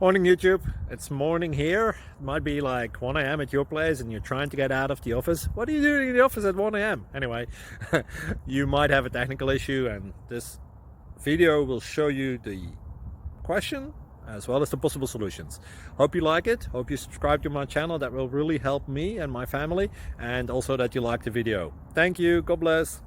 Morning YouTube, it's morning here. It might be like 1 a.m. at your place and you're trying to get out of the office. What are you doing in the office at 1 a.m.? Anyway, you might have a technical issue and this video will show you the question as well as the possible solutions. Hope you like it, hope you subscribe to my channel. That will really help me and my family, and also that you like the video. Thank you, God bless.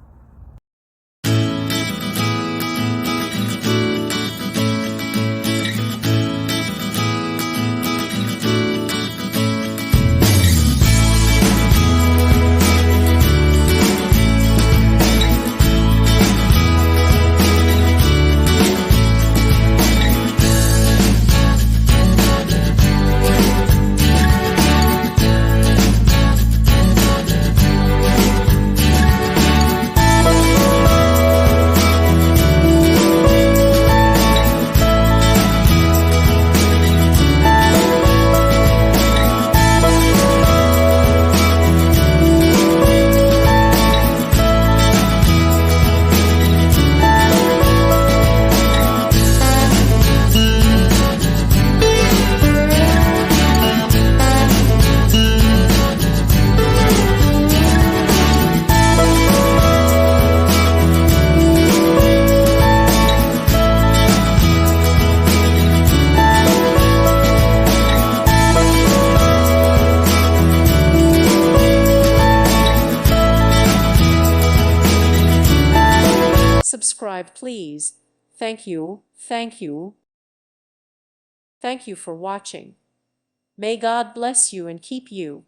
Subscribe, please. Thank you, thank you. Thank you for watching. May God bless you and keep you.